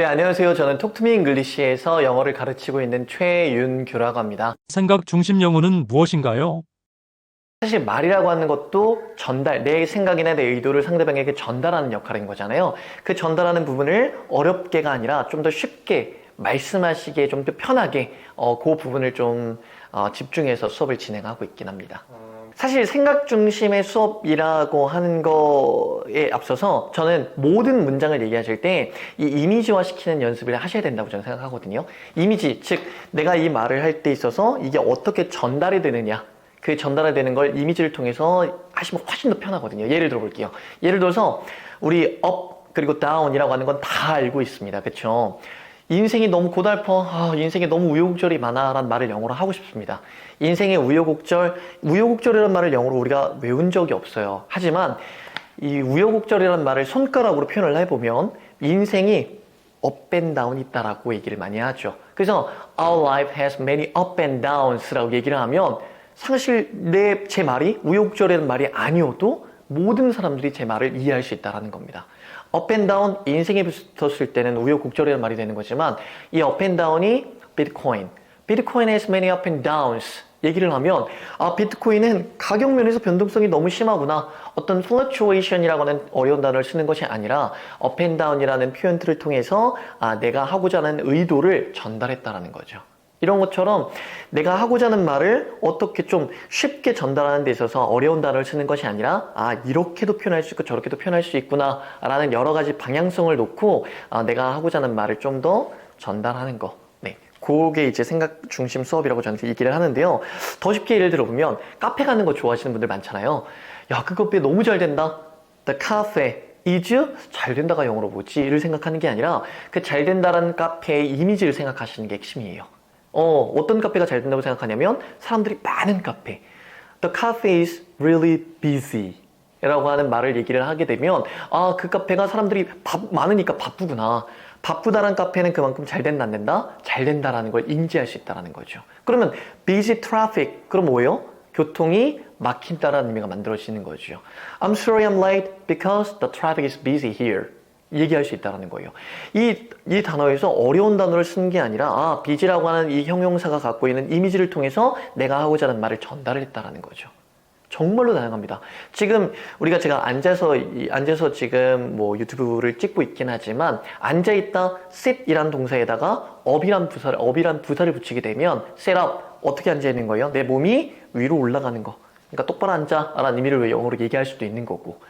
네, 안녕하세요. 저는 톡투미 잉글리시에서 영어를 가르치고 있는 최윤규라고 합니다. 생각 중심 영어는 무엇인가요? 사실 말이라고 하는 것도 전달, 내 생각이나 내 의도를 상대방에게 전달하는 역할인 거잖아요. 그 전달하는 부분을 어렵게가 아니라 좀 더 쉽게 말씀하시기에 좀 더 편하게 그 부분을 좀 집중해서 수업을 진행하고 있긴 합니다. 사실 생각 중심의 수업이라고 하는 거에 앞서서 저는 모든 문장을 얘기하실 때 이 이미지화 시키는 연습을 하셔야 된다고 저는 생각하거든요. 이미지, 즉 내가 이 말을 할 때 있어서 이게 어떻게 전달이 되느냐, 그 전달이 되는 걸 이미지를 통해서 하시면 훨씬 더 편하거든요. 예를 들어 볼게요. 예를 들어서 우리 up 그리고 down이라고 하는 건 다 알고 있습니다. 그렇죠? 인생이 너무 고달퍼, 인생에 너무 우여곡절이 많아 라는 말을 영어로 하고 싶습니다. 인생의 우여곡절이라는 말을 영어로 우리가 외운 적이 없어요. 하지만 이 우여곡절이라는 말을 손가락으로 표현을 해보면 인생이 up and down 있다라고 얘기를 많이 하죠. 그래서 our life has many up and downs 라고 얘기를 하면 사실 제 말이 우여곡절이라는 말이 아니어도 모든 사람들이 제 말을 이해할 수 있다는 겁니다. up and down, 인생에 붙었을 때는 우여곡절이라는 말이 되는 거지만 이 up and down이 비트코인 has many up and downs 얘기를 하면 비트코인은 가격 면에서 변동성이 너무 심하구나. 어떤 fluctuation이라고 하는 어려운 단어를 쓰는 것이 아니라 up and down이라는 표현들을 통해서 내가 하고자 하는 의도를 전달했다라는 거죠. 이런 것처럼 내가 하고자 하는 말을 어떻게 좀 쉽게 전달하는 데 있어서 어려운 단어를 쓰는 것이 아니라 이렇게도 표현할 수 있고 저렇게도 표현할 수 있구나 라는 여러 가지 방향성을 놓고 내가 하고자 하는 말을 좀 더 전달하는 거. 네, 그게 이제 생각 중심 수업이라고 저는 얘기를 하는데요. 더 쉽게 예를 들어보면 카페 가는 거 좋아하시는 분들 많잖아요. 야, 그 카페 너무 잘 된다. The cafe is 잘 된다가 영어로 뭐지?를 생각하는 게 아니라 그 잘 된다라는 카페의 이미지를 생각하시는 게 핵심이에요. 어떤 카페가 잘 된다고 생각하냐면 사람들이 많은 카페. The cafe is really busy 라고 하는 말을 얘기를 하게 되면 그 카페가 사람들이 많으니까 바쁘구나. 바쁘다란 카페는 그만큼 잘 된다 안 된다? 잘 된다라는 걸 인지할 수 있다는 거죠. 그러면 busy traffic 그럼 뭐예요? 교통이 막힌다라는 의미가 만들어지는 거죠. I'm sorry I'm late because the traffic is busy here. 얘기할 수 있다는 거예요. 이 단어에서 어려운 단어를 쓴 게 아니라 비지라고 하는 이 형용사가 갖고 있는 이미지를 통해서 내가 하고자 하는 말을 전달을 했다는 거죠. 정말로 다양합니다. 지금 제가 앉아서 지금 뭐 유튜브를 찍고 있긴 하지만 앉아있다 sit이란 동사에다가 up이란 부사를 붙이게 되면 set up 어떻게 앉아있는 거예요? 내 몸이 위로 올라가는 거. 그러니까 똑바로 앉아 라는 의미를 영어로 얘기할 수도 있는 거고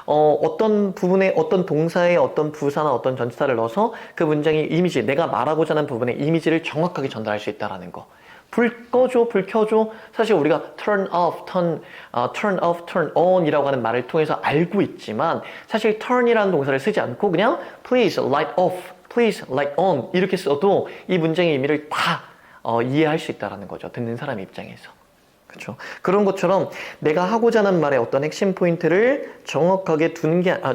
어떤 부분에 어떤 동사에 어떤 부사나 어떤 전치사를 넣어서 그 문장의 이미지 내가 말하고자 하는 부분의 이미지를 정확하게 전달할 수 있다는 거. 불 꺼줘, 불 켜줘. 사실 우리가 turn off, turn on 이라고 하는 말을 통해서 알고 있지만 사실 turn이라는 동사를 쓰지 않고 그냥 please light off, please light on 이렇게 써도 이 문장의 의미를 다 이해할 수 있다는 거죠. 듣는 사람의 입장에서. 그렇죠. 그런 것처럼 내가 하고자 하는 말의 어떤 핵심 포인트를 정확하게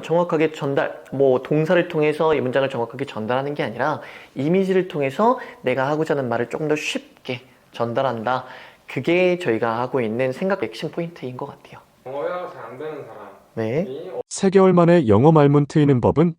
정확하게 동사를 통해서 이 문장을 정확하게 전달하는 게 아니라 이미지를 통해서 내가 하고자 하는 말을 조금 더 쉽게 전달한다. 그게 저희가 하고 있는 생각 핵심 포인트인 것 같아요. 영어가 잘 안 되는 네. 사람이 3개월 만에 영어 말문 트이는 법은?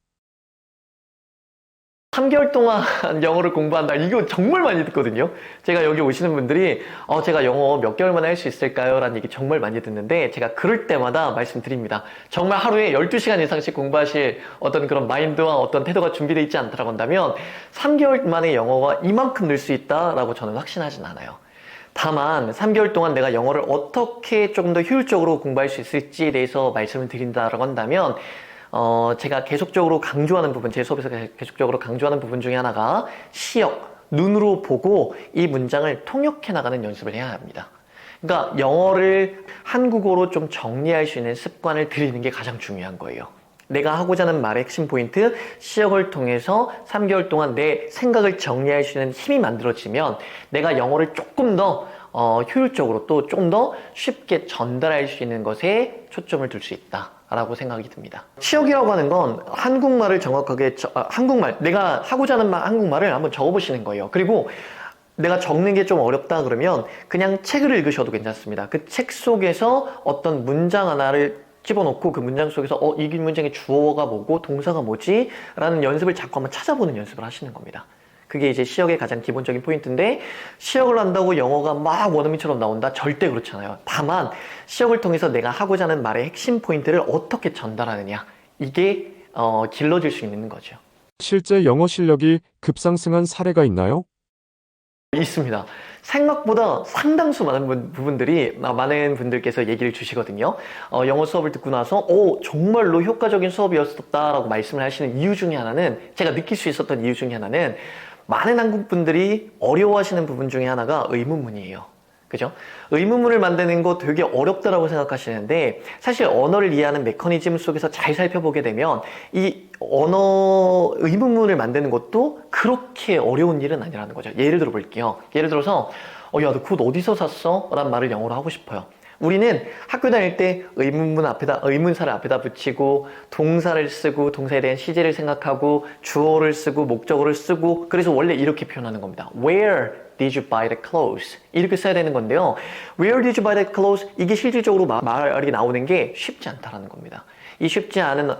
3개월 동안 영어를 공부한다. 이거 정말 많이 듣거든요. 제가 여기 오시는 분들이 제가 영어 몇 개월 만에 할 수 있을까요? 라는 얘기 정말 많이 듣는데 제가 그럴 때마다 말씀드립니다. 정말 하루에 12시간 이상씩 공부하실 어떤 그런 마인드와 어떤 태도가 준비되어 있지 않다라고 한다면 3개월 만에 영어가 이만큼 늘 수 있다라고 저는 확신하진 않아요. 다만 3개월 동안 내가 영어를 어떻게 조금 더 효율적으로 공부할 수 있을지에 대해서 말씀을 드린다라고 한다면 제가 계속적으로 강조하는 부분, 제 수업에서 계속적으로 강조하는 부분 중에 하나가 시역, 눈으로 보고 이 문장을 통역해 나가는 연습을 해야 합니다. 그러니까 영어를 한국어로 좀 정리할 수 있는 습관을 들이는 게 가장 중요한 거예요. 내가 하고자 하는 말의 핵심 포인트, 시역을 통해서 3개월 동안 내 생각을 정리할 수 있는 힘이 만들어지면 내가 영어를 조금 더 효율적으로 또 좀 더 쉽게 전달할 수 있는 것에 초점을 둘 수 있다. 라고 생각이 듭니다. 시역이라고 하는 건 한국말을 정확하게 내가 하고자 하는 한국말을 한번 적어보시는 거예요. 그리고 내가 적는 게 좀 어렵다 그러면 그냥 책을 읽으셔도 괜찮습니다. 그 책 속에서 어떤 문장 하나를 집어넣고 그 문장 속에서 이 문장의 주어가 뭐고 동사가 뭐지? 라는 연습을 자꾸 한번 찾아보는 연습을 하시는 겁니다. 그게 이제 시역의 가장 기본적인 포인트인데 시역을 한다고 영어가 막 원어민처럼 나온다? 절대 그렇지 않아요. 다만 시역을 통해서 내가 하고자 하는 말의 핵심 포인트를 어떻게 전달하느냐 이게 길러질 수 있는 거죠. 실제 영어 실력이 급상승한 사례가 있나요? 있습니다. 생각보다 상당수 많은 많은 분들께서 얘기를 주시거든요. 영어 수업을 듣고 나서, 정말로 효과적인 수업이었다라고 말씀을 하시는 이유 중에 하나는, 제가 느낄 수 있었던 이유 중에 하나는, 많은 한국 분들이 어려워하시는 부분 중에 하나가 의문문이에요. 그죠? 의문문을 만드는 거 되게 어렵다라고 생각하시는데 사실 언어를 이해하는 메커니즘 속에서 잘 살펴보게 되면 이 의문문을 만드는 것도 그렇게 어려운 일은 아니라는 거죠. 예를 들어 볼게요. 예를 들어서 야, 너 굿 어디서 샀어? 라는 말을 영어로 하고 싶어요. 우리는 학교 다닐 때 의문사를 앞에다 붙이고 동사를 쓰고 동사에 대한 시제를 생각하고 주어를 쓰고 목적어를 쓰고 그래서 원래 이렇게 표현하는 겁니다. Where did you buy the clothes? 이렇게 써야 되는 건데요. Where did you buy the clothes? 이게 실질적으로 말이 나오는 게 쉽지 않다라는 겁니다. 이 쉽지 않은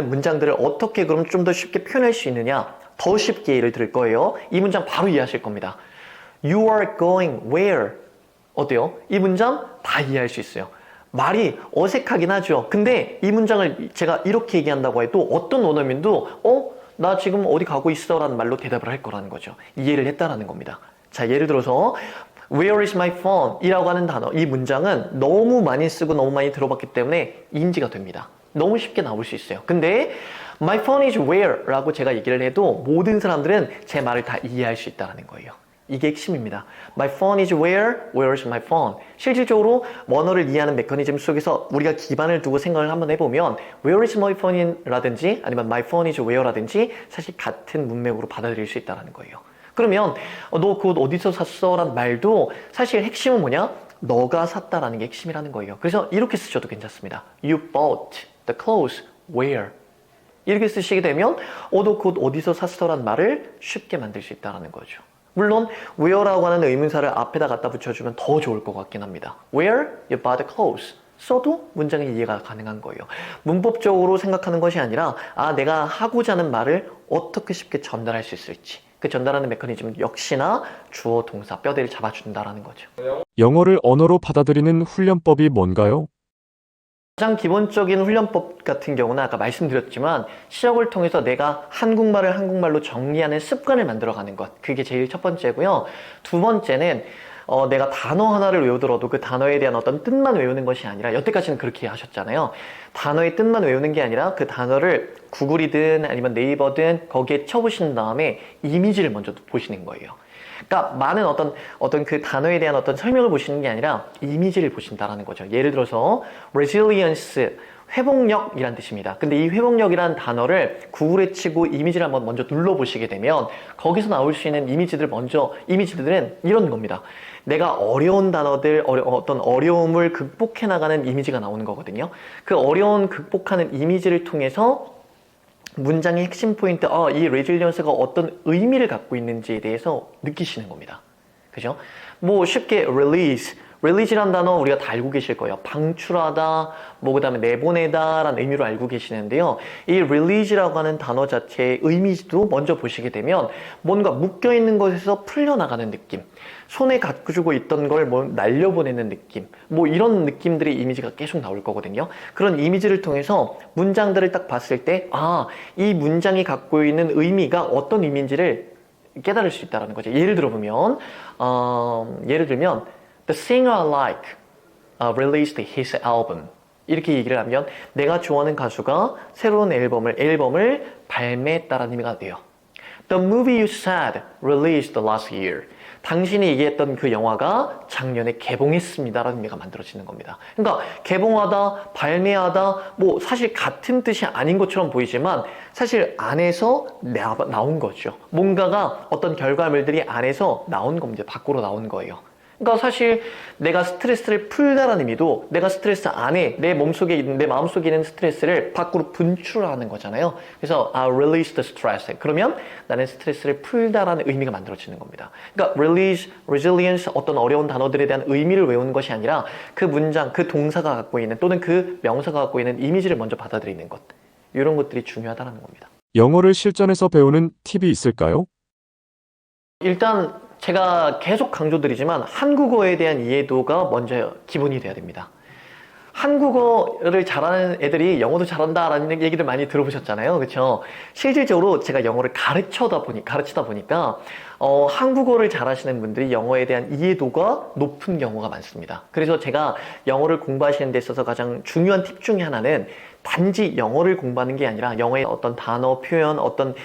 문장들을 어떻게 그럼 좀 더 쉽게 표현할 수 있느냐? 더 쉽게 예를 들 거예요. 이 문장 바로 이해하실 겁니다. You are going where? 어때요? 이 문장 다 이해할 수 있어요. 말이 어색하긴 하죠. 근데 이 문장을 제가 이렇게 얘기한다고 해도 어떤 원어민도 나 지금 어디 가고 있어 라는 말로 대답을 할 거라는 거죠. 이해를 했다라는 겁니다. 자, 예를 들어서 Where is my phone? 이라고 하는 단어, 이 문장은 너무 많이 쓰고 너무 많이 들어봤기 때문에 인지가 됩니다. 너무 쉽게 나올 수 있어요. 근데 My phone is where? 라고 제가 얘기를 해도 모든 사람들은 제 말을 다 이해할 수 있다는 거예요. 이게 핵심입니다. My phone is where? Where is my phone? 실질적으로 언어를 이해하는 메커니즘 속에서 우리가 기반을 두고 생각을 한번 해보면 Where is my phone? 라든지 아니면 My phone is where? 라든지 사실 같은 문맥으로 받아들일 수 있다는 거예요. 그러면 너 그옷 어디서 샀어? 라는 말도 사실 핵심은 뭐냐? 너가 샀다라는 게 핵심이라는 거예요. 그래서 이렇게 쓰셔도 괜찮습니다. You bought the clothes where? 이렇게 쓰시게 되면 너 그옷 어디서 샀어? 라는 말을 쉽게 만들 수 있다는 거죠. 물론 where라고 하는 의문사를 앞에다 갖다 붙여주면 더 좋을 것 같긴 합니다. Where you bought the clothes? 써도 문장의 이해가 가능한 거예요. 문법적으로 생각하는 것이 아니라 내가 하고자 하는 말을 어떻게 쉽게 전달할 수 있을지 그 전달하는 메커니즘 역시나 주어, 동사, 뼈대를 잡아준다라는 거죠. 영어를 언어로 받아들이는 훈련법이 뭔가요? 가장 기본적인 훈련법 같은 경우는 아까 말씀드렸지만 시역을 통해서 내가 한국말을 한국말로 정리하는 습관을 만들어가는 것, 그게 제일 첫 번째고요. 두 번째는 내가 단어 하나를 외우더라도 그 단어에 대한 어떤 뜻만 외우는 것이 아니라 여태까지는 그렇게 하셨잖아요. 단어의 뜻만 외우는 게 아니라 그 단어를 구글이든 아니면 네이버든 거기에 쳐보신 다음에 이미지를 먼저 보시는 거예요. 그러니까 많은 어떤 그 단어에 대한 어떤 설명을 보시는 게 아니라 이미지를 보신다라는 거죠. 예를 들어서 resilience, 회복력이란 뜻입니다. 근데 이 회복력이라는 단어를 구글에 치고 이미지를 한번 먼저 눌러보시게 되면 거기서 나올 수 있는 이미지들은 이런 겁니다. 내가 어려운 단어들, 어떤 어려움을 극복해 나가는 이미지가 나오는 거거든요. 그 어려운 극복하는 이미지를 통해서 문장의 핵심 포인트, 이 resilience가 어떤 의미를 갖고 있는지에 대해서 느끼시는 겁니다. 그죠? 뭐 쉽게 release란 단어 우리가 다 알고 계실 거예요. 방출하다, 그 다음에 내보내다 라는 의미로 알고 계시는데요. 이 release라고 하는 단어 자체의 의미도 먼저 보시게 되면 뭔가 묶여있는 것에서 풀려나가는 느낌, 손에 가지고 있던 걸 날려보내는 느낌, 이런 느낌들의 이미지가 계속 나올 거거든요. 그런 이미지를 통해서 문장들을 딱 봤을 때 이 문장이 갖고 있는 의미가 어떤 의미인지를 깨달을 수 있다는 거죠. 예를 들면 The singer I like released his album. 이렇게 얘기를 하면 내가 좋아하는 가수가 새로운 앨범을 발매했다라는 의미가 돼요. The movie you said released last year. 당신이 얘기했던 그 영화가 작년에 개봉했습니다라는 의미가 만들어지는 겁니다. 그러니까 개봉하다, 발매하다, 사실 같은 뜻이 아닌 것처럼 보이지만 사실 안에서 나온 거죠. 뭔가가 어떤 결과물들이 안에서 나온 겁니다. 밖으로 나온 거예요. 그러니까 사실 내가 스트레스를 풀다라는 의미도 내가 스트레스 안에 내 몸속에 있는 내 마음속에 있는 스트레스를 밖으로 분출하는 거잖아요. 그래서 release the stress. 그러면 나는 스트레스를 풀다라는 의미가 만들어지는 겁니다. 그러니까 release, resilience 어떤 어려운 단어들에 대한 의미를 외우는 것이 아니라 그 문장, 그 동사가 갖고 있는 또는 그 명사가 갖고 있는 이미지를 먼저 받아들이는 것. 이런 것들이 중요하다는 겁니다. 영어를 실전에서 배우는 팁이 있을까요? 일단 제가 계속 강조드리지만 한국어에 대한 이해도가 먼저 기본이 돼야 됩니다. 한국어를 잘하는 애들이 영어도 잘한다라는 얘기를 많이 들어보셨잖아요. 그렇죠? 실질적으로 제가 영어를 가르치다 보니까 한국어를 잘하시는 분들이 영어에 대한 이해도가 높은 경우가 많습니다. 그래서 제가 영어를 공부하시는 데 있어서 가장 중요한 팁 중에 하나는 단지 영어를 공부하는 게 아니라 영어의 어떤 단어, 표현, 어떤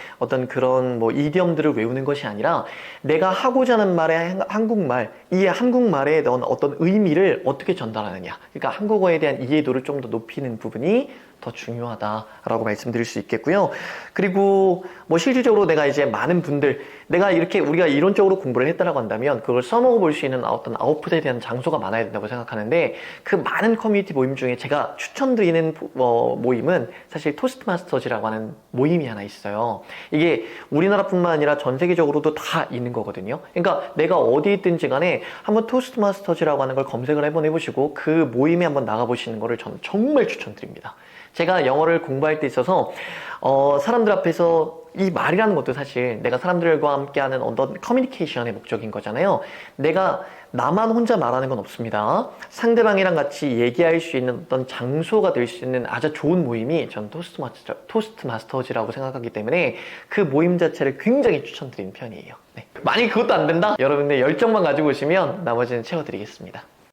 그런 뭐 이디엄들을 외우는 것이 아니라 내가 하고자 하는 말의 한국말, 이 한국말에 넣은 어떤 의미를 어떻게 전달하느냐. 그러니까 한국어에 대한 이해도를 좀 더 높이는 부분이 더 중요하다라고 말씀드릴 수 있겠고요. 그리고 뭐 실질적으로 내가 이제 많은 분들, 내가 이렇게 우리가 이론적으로 공부를 했다라고 한다면 그걸 써먹어 볼 수 있는 어떤 아웃풋에 대한 장소가 많아야 된다고 생각하는데 그 많은 커뮤니티 모임 중에 제가 추천드리는 모임은 사실 토스트마스터즈라고 하는 모임이 하나 있어요. 이게 우리나라뿐만 아니라 전 세계적으로도 다 있는 거거든요. 그러니까 내가 어디 있든지 간에 한번 토스트마스터즈라고 하는 걸 검색을 한번 해보시고 그 모임에 한번 나가보시는 거를 저는 정말 추천드립니다. 제가 영어를 공부할 때 있어서 사람들 앞에서 이 말이라는 것도 사실 내가 사람들과 함께하는 어떤 커뮤니케이션의 목적인 거잖아요. 내가 나만 혼자 말하는 건 없습니다. 상대방이랑 같이 얘기할 수 있는 어떤 장소가 될 수 있는 아주 좋은 모임이 전 토스트마스터즈라고 생각하기 때문에 그 모임 자체를 굉장히 추천드리는 편이에요. 네. 만약에 그것도 안 된다? 여러분들 열정만 가지고 오시면 나머지는 채워드리겠습니다.